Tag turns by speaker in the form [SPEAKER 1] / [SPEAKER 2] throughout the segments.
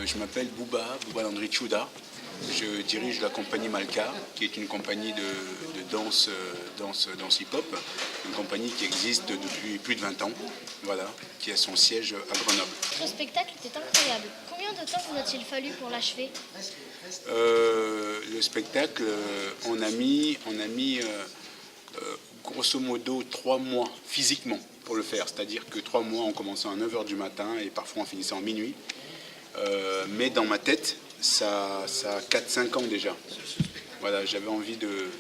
[SPEAKER 1] Je m'appelle Bouba Landry Chouda. Je dirige la compagnie Malka, qui est une compagnie de danse hip-hop, une compagnie qui existe depuis plus de 20 ans, voilà, qui a son siège à Grenoble.
[SPEAKER 2] Votre spectacle était incroyable. Combien de temps vous a-t-il fallu pour l'achever?
[SPEAKER 1] Le spectacle, on a mis grosso modo 3 mois physiquement pour le faire. C'est-à-dire que 3 mois, on commençait à 9 h du matin et parfois on finissait en minuit. Mais dans ma tête, ça a 4-5 ans déjà. Voilà, j'avais envie de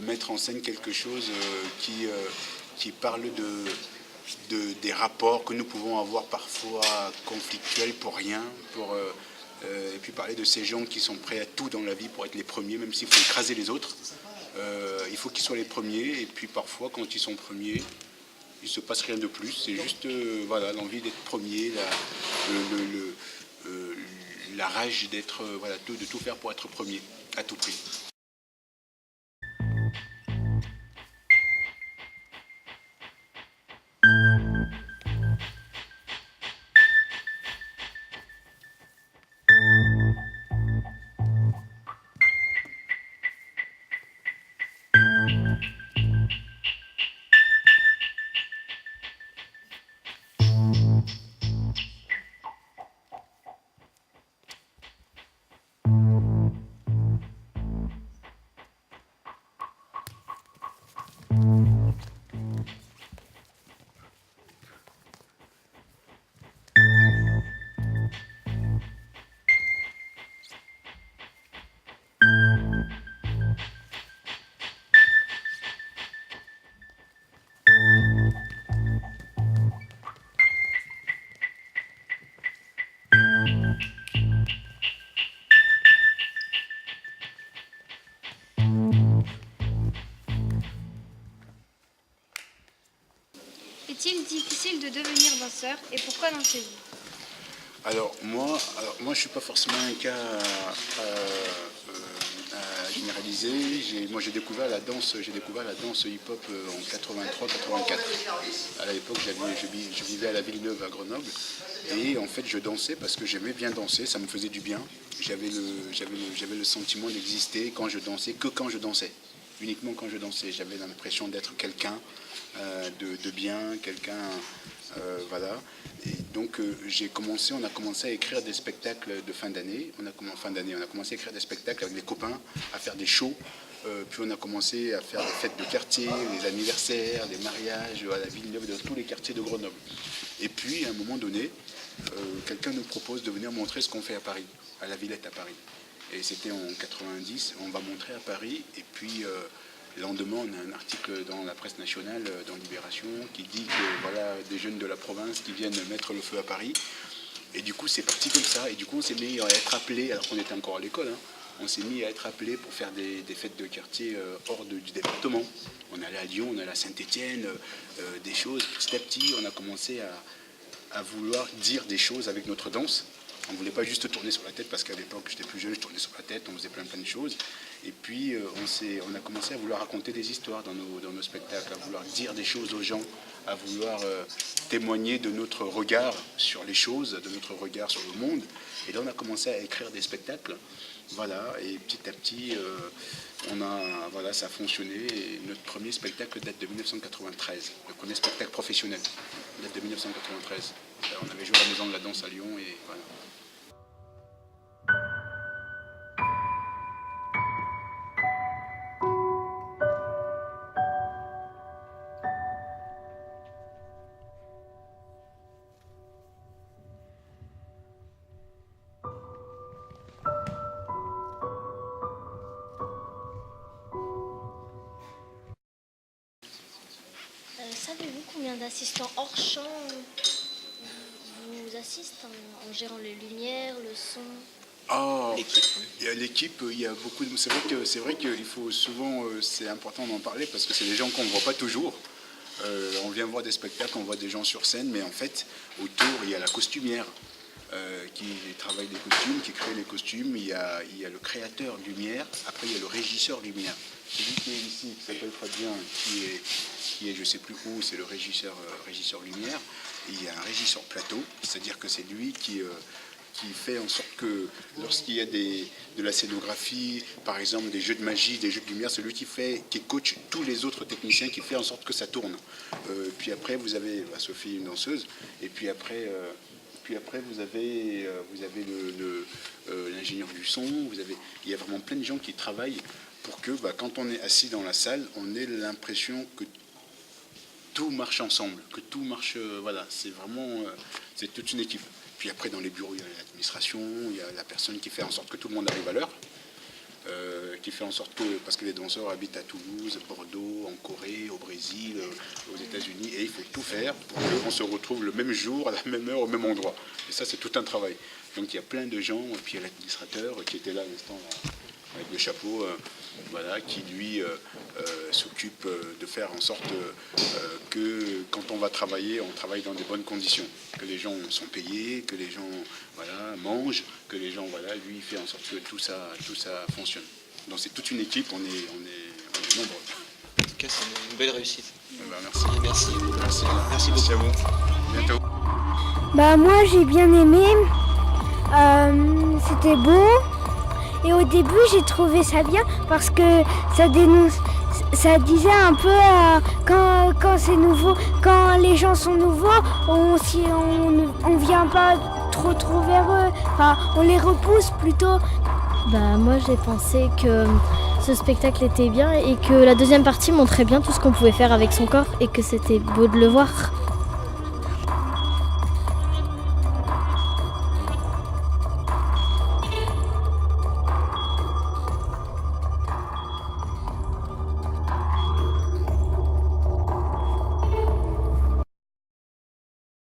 [SPEAKER 1] mettre en scène quelque chose qui parle des rapports que nous pouvons avoir parfois conflictuels pour rien, et puis parler de ces gens qui sont prêts à tout dans la vie pour être les premiers, même s'il faut écraser les autres. Il faut qu'ils soient les premiers, et puis parfois quand ils sont premiers, il ne se passe rien de plus. C'est juste voilà, l'envie d'être premier, la rage d'être voilà, de tout faire pour être premier, à tout prix.
[SPEAKER 2] Est-il difficile de devenir danseur et pourquoi dansez-vous?
[SPEAKER 1] Alors moi, je ne suis pas forcément un cas à généraliser. Moi j'ai découvert la danse hip-hop en 83-84. À l'époque je vivais à la Villeneuve à Grenoble et en fait je dansais parce que j'aimais bien danser, ça me faisait du bien. J'avais le sentiment d'exister quand je dansais, que quand je dansais. Uniquement quand je dansais, j'avais l'impression d'être quelqu'un de bien, quelqu'un, voilà. Et donc on a commencé à écrire des spectacles de fin d'année. On a commencé à écrire des spectacles avec des copains, à faire des shows. Puis on a commencé à faire des fêtes de quartier, les anniversaires, les mariages à la Villeneuve, dans tous les quartiers de Grenoble. Et puis à un moment donné, quelqu'un nous propose de venir montrer ce qu'on fait à Paris, à la Villette à Paris. Et c'était en 90, on va montrer à Paris, et puis le lendemain on a un article dans la presse nationale, dans Libération, qui dit que voilà des jeunes de la province qui viennent mettre le feu à Paris. Et du coup c'est parti comme ça, et du coup on s'est mis à être appelés, alors qu'on était encore à l'école, hein, on s'est mis à être appelés pour faire des fêtes de quartier hors du département. On allait à Lyon, on allait à Saint-Étienne, des choses, petit à petit on a commencé à vouloir dire des choses avec notre danse. On ne voulait pas juste tourner sur la tête, parce qu'à l'époque, j'étais plus jeune, je tournais sur la tête, on faisait plein de choses. Et puis, on a commencé à vouloir raconter des histoires dans nos spectacles, à vouloir dire des choses aux gens, à vouloir témoigner de notre regard sur les choses, de notre regard sur le monde. Et là, on a commencé à écrire des spectacles. Voilà, et petit à petit, voilà, ça a fonctionné. Et notre premier spectacle date de 1993. Le premier spectacle professionnel date de 1993. On avait joué à la Maison de la Danse à Lyon, et voilà.
[SPEAKER 2] Savez-vous combien d'assistants hors champ vous assistent en gérant les lumières, le son?
[SPEAKER 1] Oh, l'équipe, il y a beaucoup de... C'est vrai qu'il faut souvent, c'est important d'en parler parce que c'est des gens qu'on ne voit pas toujours. On vient voir des spectacles, on voit des gens sur scène, mais en fait, autour, il y a la costumière qui travaille les costumes, qui crée les costumes. Il y a le créateur lumière, après il y a le régisseur lumière celui qui est ici, qui s'appelle Fabien, qui est je ne sais plus où, c'est le régisseur lumière. Et il y a un régisseur plateau, c'est-à-dire que c'est lui qui fait en sorte que lorsqu'il y a de la scénographie, par exemple des jeux de magie, des jeux de lumière, c'est lui qui coach tous les autres techniciens, qui fait en sorte que ça tourne. Puis après, vous avez Sophie, une danseuse, et puis après vous avez l'ingénieur du son, il y a vraiment plein de gens qui travaillent pour que quand on est assis dans la salle, on ait l'impression que tout marche ensemble, que tout marche, voilà, c'est vraiment, c'est toute une équipe. Puis après, dans les bureaux, il y a l'administration, il y a la personne qui fait en sorte que tout le monde arrive à l'heure, qui fait en sorte que, parce que les danseurs habitent à Toulouse, Bordeaux, en Corée, au Brésil, aux États-Unis, et il faut tout faire pour qu'on se retrouve le même jour, à la même heure, au même endroit. Et ça, c'est tout un travail. Donc il y a plein de gens, et puis il y a l'administrateur qui était là à l'instant, avec le chapeau, voilà, qui lui s'occupe de faire en sorte que quand on va travailler, on travaille dans des bonnes conditions, que les gens sont payés, que les gens mangent, que les gens lui il fait en sorte que tout ça fonctionne. Donc c'est toute une équipe, on est nombreux.
[SPEAKER 3] En tout cas, c'est une belle réussite.
[SPEAKER 1] Merci.
[SPEAKER 3] Merci beaucoup.
[SPEAKER 1] À vous. À bientôt.
[SPEAKER 4] Moi j'ai bien aimé, c'était beau. Et au début, j'ai trouvé ça bien parce que ça disait un peu quand c'est nouveau, quand les gens sont nouveaux, on vient pas trop vers eux, enfin, on les repousse plutôt.
[SPEAKER 5] Moi, j'ai pensé que ce spectacle était bien et que la deuxième partie montrait bien tout ce qu'on pouvait faire avec son corps et que c'était beau de le voir.